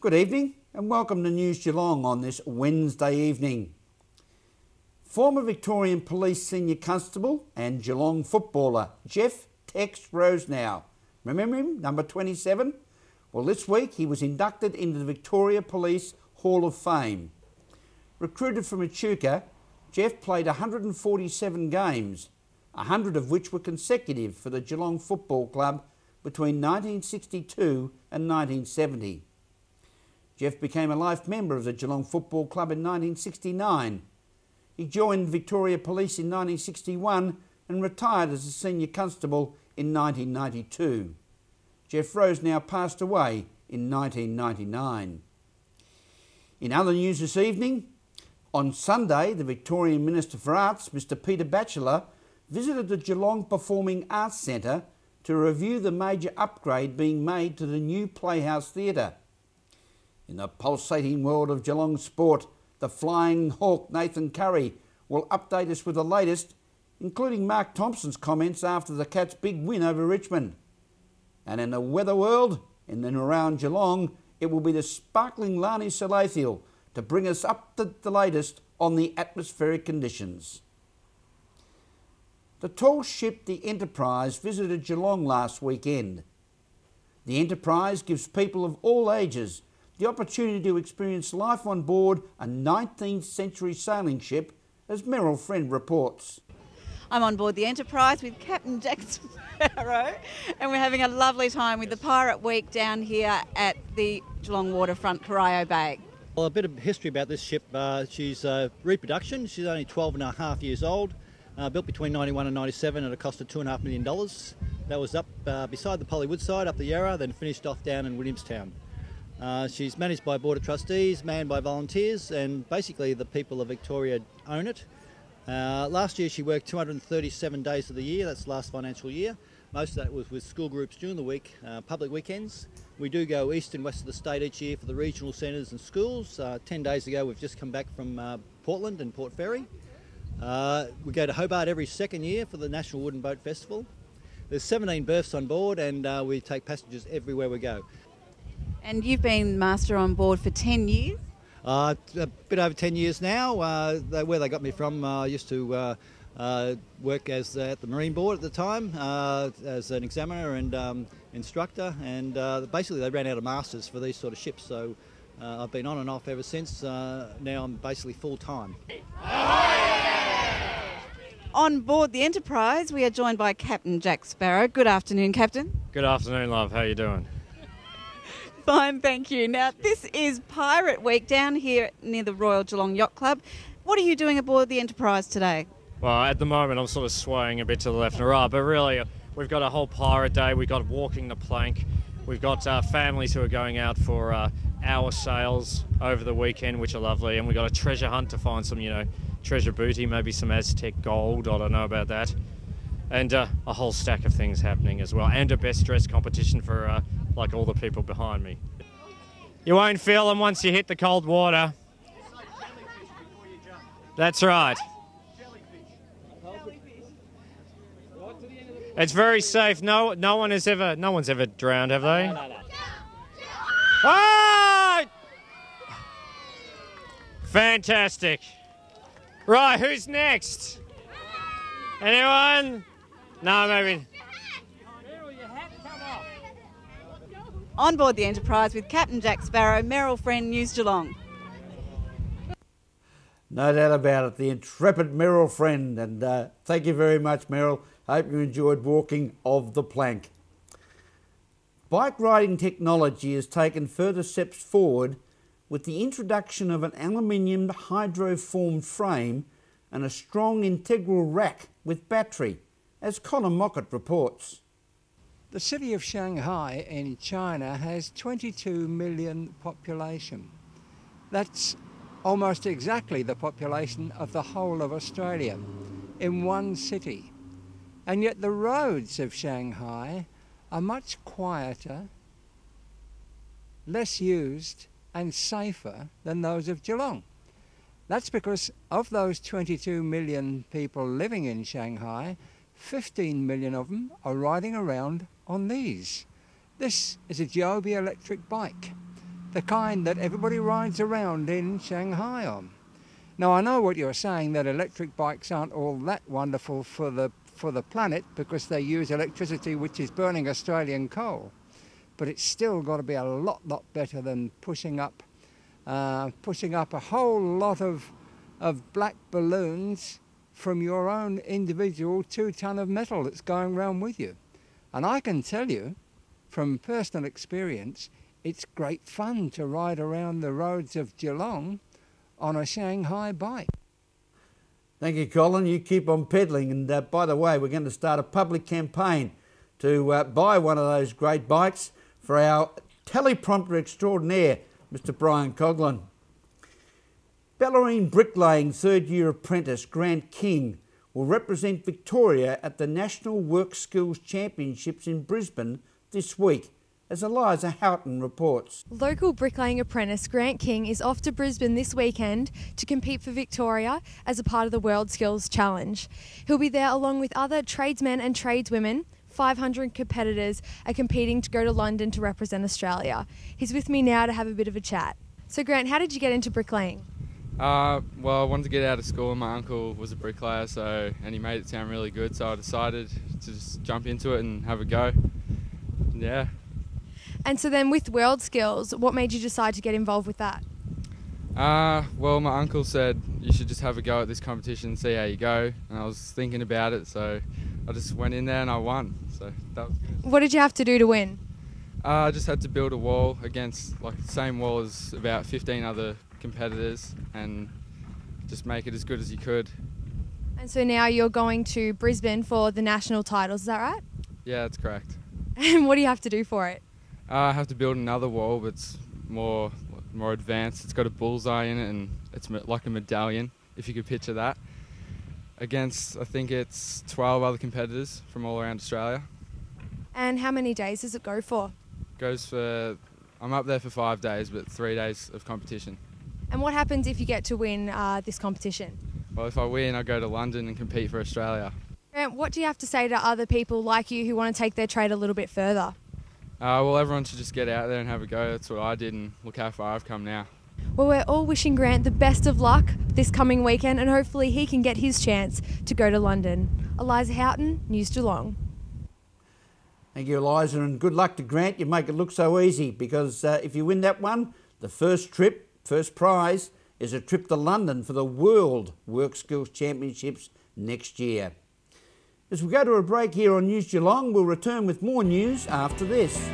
Good evening and welcome to News Geelong on this Wednesday evening. Former Victorian Police Senior Constable and Geelong footballer Jeff Tex Rosenow. Remember him, number 27? Well, this week he was inducted into the Victoria Police Hall of Fame. Recruited from Echuca, Jeff played 147 games, 100 of which were consecutive for the Geelong Football Club between 1962 and 1970. Jeff became a life member of the Geelong Football Club in 1969. He joined Victoria Police in 1961 and retired as a senior constable in 1992. Jeff Rosenow passed away in 1999. In other news this evening, on Sunday, the Victorian Minister for Arts, Mr Peter Batchelor, visited the Geelong Performing Arts Centre to review the major upgrade being made to the new Playhouse Theatre. In the pulsating world of Geelong sport, the Flying Hawk Nathan Curry will update us with the latest, including Mark Thompson's comments after the Cats' big win over Richmond. And in the weather world, in and around Geelong, it will be the sparkling Lani Salathiel to bring us up to the latest on the atmospheric conditions. The tall ship, the Enterprise, visited Geelong last weekend. The Enterprise gives people of all ages the opportunity to experience life on board a 19th century sailing ship, as Meryl Friend reports. I'm on board the Enterprise with Captain Jack Sparrow and we're having a lovely time with the Pirate Week down here at the Geelong Waterfront, Corio Bay. Well, a bit of history about this ship. She's reproduction. She's only 12 and a half years old, built between 91 and 97 at a cost of $2.5 million. That was up beside the Polly Woodside, up the Yarra, then finished off down in Williamstown. She's managed by Board of Trustees, manned by volunteers, and basically the people of Victoria own it. Last year she worked 237 days of the year, that's last financial year. Most of that was with school groups during the week, public weekends. We do go east and west of the state each year for the regional centres and schools. 10 days ago we've just come back from Portland and Port Fairy. We go to Hobart every second year for the National Wooden Boat Festival. There's 17 berths on board and we take passengers everywhere we go. And you've been master on board for 10 years? A bit over 10 years now. Where they got me from, I used to work as at the Marine Board at the time as an examiner and instructor, and basically they ran out of masters for these sort of ships, so I've been on and off ever since. Now I'm basically full-time. On board the Enterprise we are joined by Captain Jack Sparrow. Good afternoon, Captain. Good afternoon, love. How are you doing? Fine, thank you. Now, this is Pirate Week down here near the Royal Geelong Yacht Club. What are you doing aboard the Enterprise today? Well, at the moment I'm sort of swaying a bit to the left and right, but really we've got a whole pirate day. We've got walking the plank. We've got families who are going out for hour sails over the weekend, which are lovely, and we've got a treasure hunt to find some, treasure booty, maybe some Aztec gold. I don't know about that. And a whole stack of things happening as well, and a best dressed competition for like all the people behind me. You won't feel them once you hit the cold water. That's right. It's very safe. No one's ever drowned, have they? No. Ah! Fantastic. Right, who's next? Anyone? No, maybe. On board the Enterprise with Captain Jack Sparrow, Meryl Friend, News Geelong. No doubt about it, the intrepid Meryl Friend, and thank you very much, Meryl. Hope you enjoyed walking of the plank. Bike riding technology has taken further steps forward with the introduction of an aluminium hydroformed frame and a strong integral rack with battery, as Connor Mockett reports. The city of Shanghai in China has 22 million population. That's almost exactly the population of the whole of Australia in one city. And yet the roads of Shanghai are much quieter, less used and safer than those of Geelong. That's because of those 22 million people living in Shanghai, 15 million of them are riding around on these. This is a Joby electric bike. the kind that everybody rides around in Shanghai on. Now, I know what you're saying, that electric bikes aren't all that wonderful for the planet because they use electricity which is burning Australian coal. But it's still got to be a lot better than pushing up a whole lot of black balloons from your own individual 2-ton of metal that's going around with you. And I can tell you, from personal experience, it's great fun to ride around the roads of Geelong on a Shanghai bike. Thank you, Colin. You keep on pedalling. And by the way, we're going to start a public campaign to buy one of those great bikes for our teleprompter extraordinaire, Mr. Brian Coughlin. Ballerine bricklaying third-year apprentice Grant King will represent Victoria at the National Work Skills Championships in Brisbane this week, as Eliza Houghton reports. Local bricklaying apprentice Grant King is off to Brisbane this weekend to compete for Victoria as a part of the World Skills Challenge. He'll be there along with other tradesmen and tradeswomen. 500 competitors are competing to go to London to represent Australia. He's with me now to have a bit of a chat. So Grant, how did you get into bricklaying? Well, I wanted to get out of school and my uncle was a bricklayer, and he made it sound really good, so I decided to just jump into it and have a go. Yeah. And so then with World Skills, what made you decide to get involved with that? Well, my uncle said you should just have a go at this competition and see how you go, and I was thinking about it, so I just went in there and I won, so that was good. What did you have to do to win? I just had to build a wall against the same wall as about 15 other competitors and just make it as good as you could. And so now you're going to Brisbane for the national titles, is that right? Yeah, that's correct. And what do you have to do for it? I have to build another wall, but it's more advanced. It's got a bullseye in it and it's like a medallion, if you could picture that, against I think it's 12 other competitors from all around Australia. And how many days does it go for? I'm up there for 5 days, but 3 days of competition. And what happens if you get to win this competition? Well, if I win, I go to London and compete for Australia. And what do you have to say to other people like you who want to take their trade a little bit further? Well, everyone should just get out there and have a go. That's what I did, and look how far I've come now. Well, we're all wishing Grant the best of luck this coming weekend, and hopefully he can get his chance to go to London. Eliza Houghton, News Geelong. Thank you, Eliza, and good luck to Grant. You make it look so easy, because if you win that one, the first prize is a trip to London for the World Work Skills Championships next year. As we go to a break here on News Geelong, we'll return with more news after this.